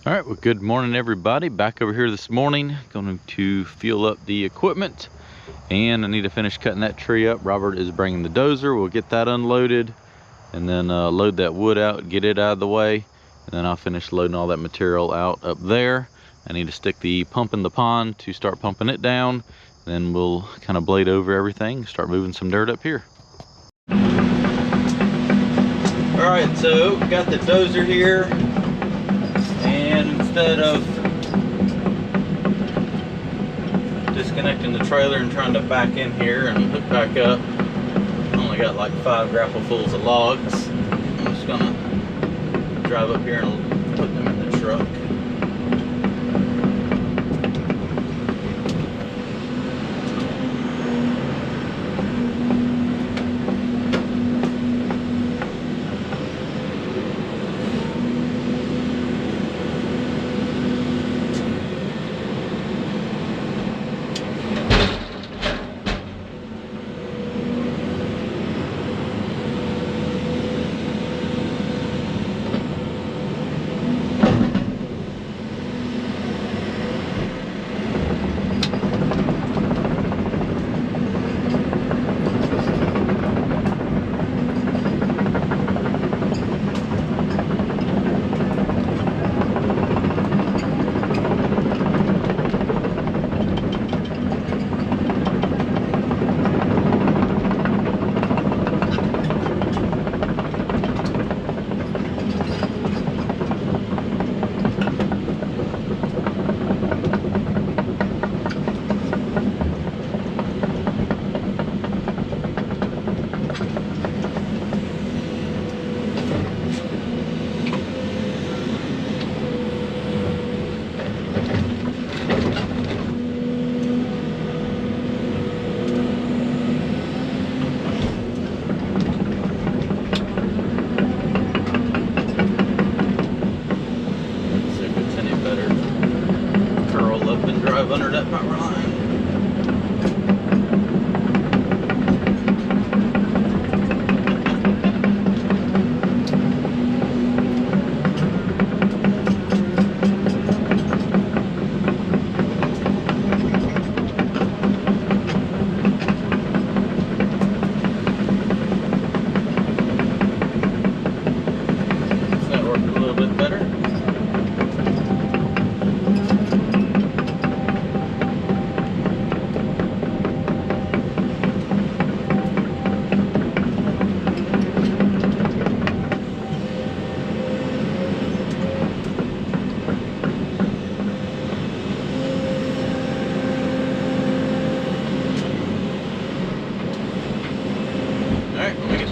All right, well, good morning, everybody. Back over here this morning, going to fuel up the equipment, and I need to finish cutting that tree up. Robert is bringing the dozer. We'll get that unloaded, and then load that wood out, get it out of the way, and then I'll finish loading all that material out up there. I need to stick the pump in the pond to start pumping it down, and then we'll kind of blade over everything, start moving some dirt up here. All right, so got the dozer here. And instead of disconnecting the trailer and trying to back in here and hook back up, I only got like 5 grapplefuls of logs. I'm just gonna drive up here and put them in the truck. Under that power line. Does that work a little bit better?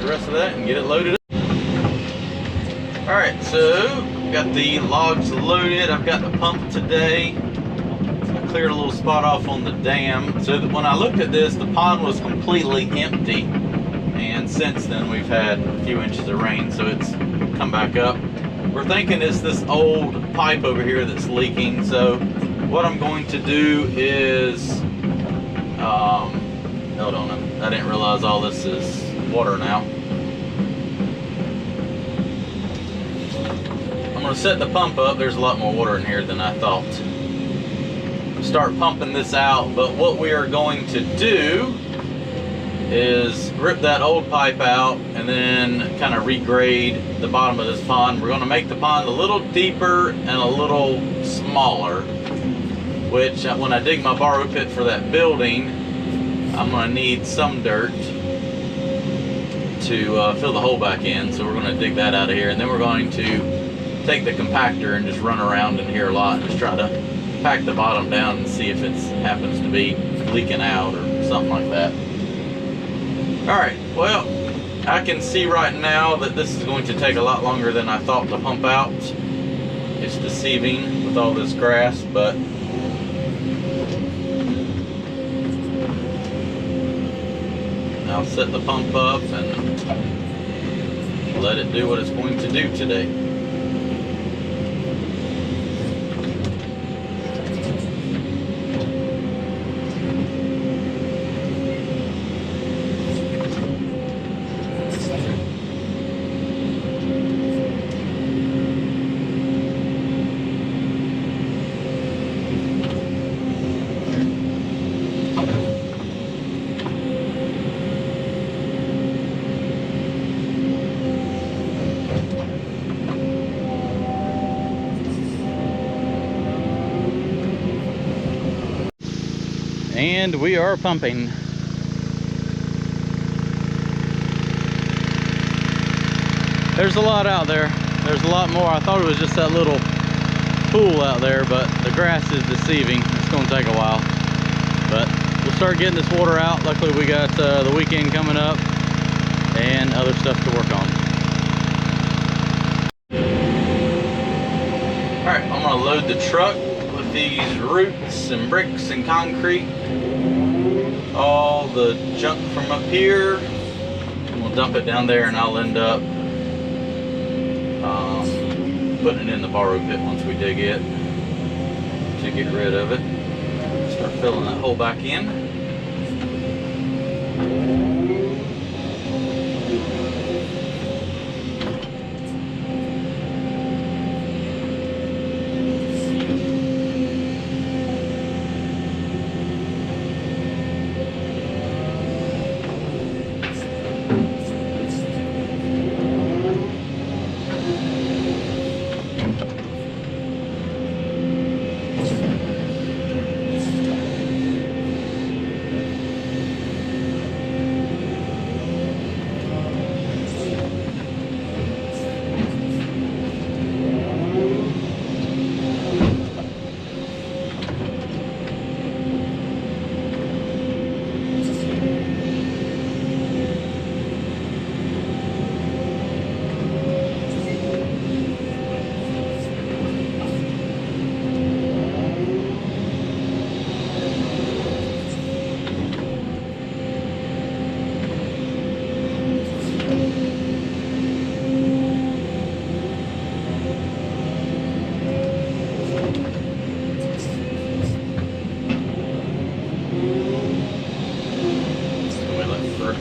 Rest of that and get it loaded up. All right, so got the logs loaded. I've got the pump today. I cleared a little spot off on the dam so that when I looked at this, the pond was completely empty, and since then we've had a few inches of rain, so it's come back up. We're thinking it's this old pipe over here that's leaking, so what I'm going to do is hold on, I didn't realize all this is water now. I'm going to set the pump up. There's a lot more water in here than I thought. Start pumping this out, but what we are going to do is rip that old pipe out and then kind of regrade the bottom of this pond. We're going to make the pond a little deeper and a little smaller, which when I dig my borrow pit for that building, I'm going to need some dirt to fill the hole back in, so we're going to dig that out of here, and then we're going to take the compactor and just run around in here a lot and just try to pack the bottom down and see if it happens to be leaking out or something like that. Alright, well, I can see right now that this is going to take a lot longer than I thought to pump out. It's deceiving with all this grass, but I'll set the pump up and let it do what it's going to do today. and we are pumping. There's a lot out there. There's a lot more. I thought it was just that little pool out there, but the grass is deceiving. It's going to take a while, but we'll start getting this water out. Luckily we got the weekend coming up and other stuff to work on. All right, I'm gonna load the truck with these roots and bricks and concrete, all the junk from up here, and we'll dump it down there, and I'll end up putting it in the borrow pit once we dig it to get rid of it. Start filling that hole back in.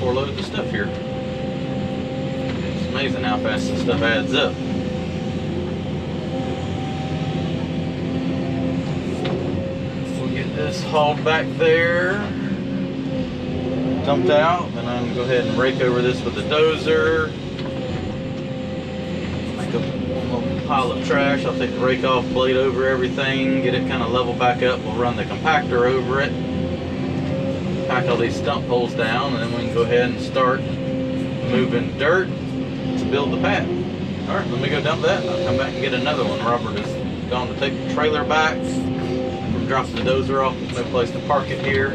Loads of stuff here. It's amazing how fast this stuff adds up. We'll get this hauled back there, dumped out, then I'm gonna go ahead and rake over this with the dozer. Make a little pile of trash. I'll take the rake off, blade over everything, get it kind of level back up. We'll run the compactor over it, pack all these stump poles down, and then we can go ahead and start moving dirt to build the pad. All right, let me go dump that. I'll come back and get another one. Robert is gone to take the trailer back. We're dropping the dozer off. There's no place to park it here.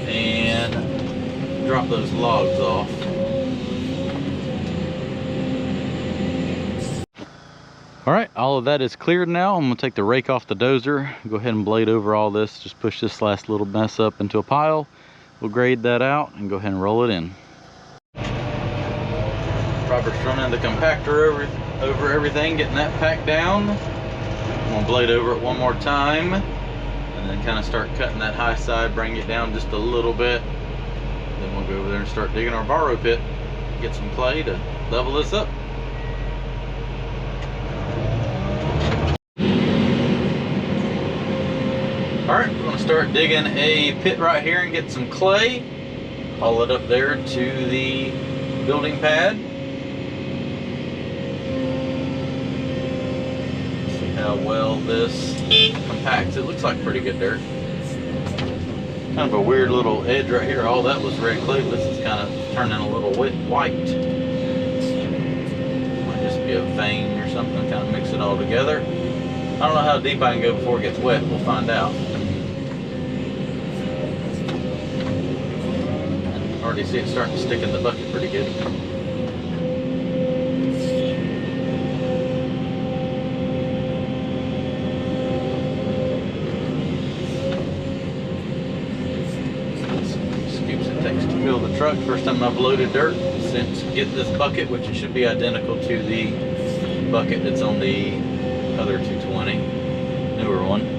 And drop those logs off. All right, all of that is cleared now. I'm gonna take the rake off the dozer, go ahead and blade over all this, just push this last little mess up into a pile. We'll grade that out and go ahead and roll it in. Robert's running the compactor over everything, getting that packed down. I'm gonna blade over it one more time and then kind of start cutting that high side, bring it down just a little bit. Then we'll go over there and start digging our borrow pit, get some clay to level this up. Alright, we're going to start digging a pit right here and get some clay. Haul it up there to the building pad. See how well this compacts. It looks like pretty good dirt. Kind of a weird little edge right here. All that was red clay, but this is kind of turning a little white. Might just be a vein or something, kind of mix it all together. I don't know how deep I can go before it gets wet. We'll find out. I already see it starting to stick in the bucket pretty good. Scoops it takes to fill the truck. First time I've loaded dirt since get this bucket, which it should be identical to the bucket that's on the other 220, newer one.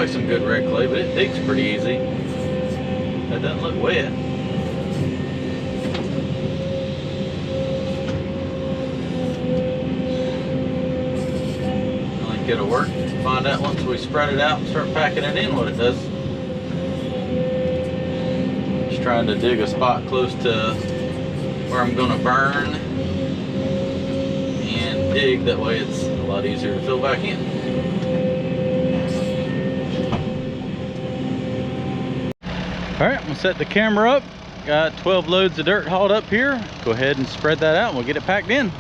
like some good red clay, but it digs pretty easy. That doesn't look wet. I think it'll work. Find out once we spread it out and start packing it in what it does. Just trying to dig a spot close to where I'm going to burn and dig. That way it's a lot easier to fill back in. Alright, I'm going to set the camera up. Got 12 loads of dirt hauled up here. Go ahead and spread that out and we'll get it packed in.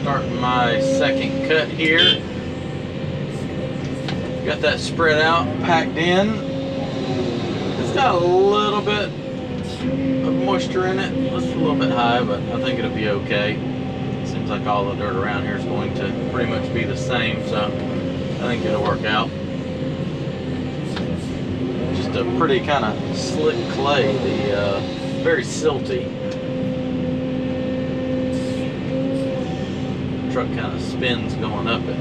Starting my second cut here. Got that spread out, packed in. It's got a little bit of moisture in it. It's a little bit high, but I think it'll be okay. Seems like all the dirt around here is going to pretty much be the same, so I think it'll work out. Just a pretty kind of slick clay, very silty. Truck kind of spins going up it.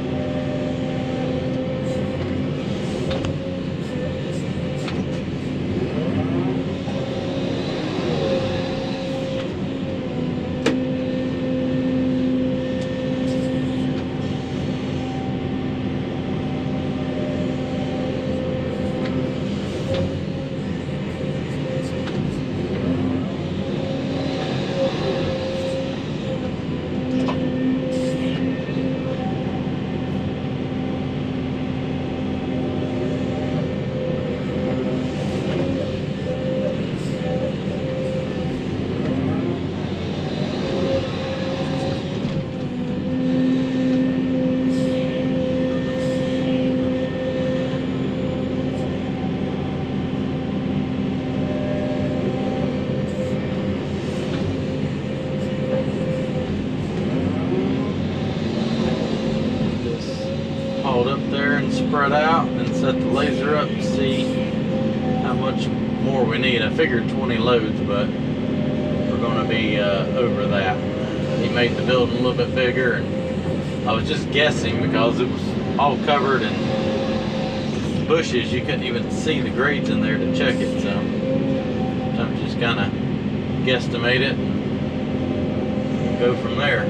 Up there and spread out and set the laser up to see how much more we need. I figured 20 loads, but we're going to be over that. He made the building a little bit bigger, and I was just guessing because it was all covered in bushes. You couldn't even see the grades in there to check it, so I'm just kind of guesstimate it and go from there.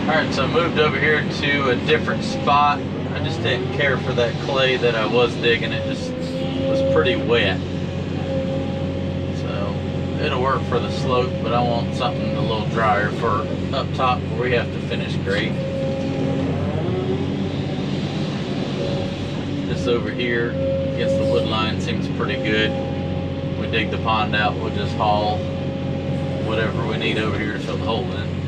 Alright, so I moved over here to a different spot. I just didn't care for that clay that I was digging. It just was pretty wet. So it'll work for the slope, but I want something a little drier for up top where we have to finish grade. This over here against the wood line seems pretty good. We dig the pond out, we'll just haul whatever we need over here to fill the hole in.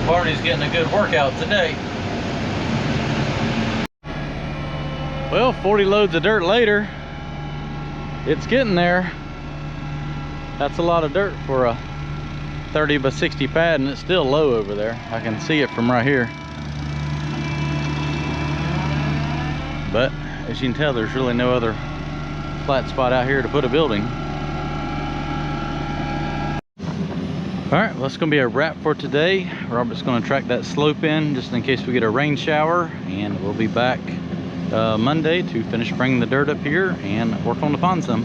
Barney's getting a good workout today. Well, 40 loads of dirt later, it's getting there. That's a lot of dirt for a 30 by 60 pad, and it's still low over there. I can see it from right here. But as you can tell, there's really no other flat spot out here to put a building. Alright, well, that's going to be a wrap for today. Robert's going to track that slope in just in case we get a rain shower, and we'll be back Monday to finish bringing the dirt up here and work on the pond some.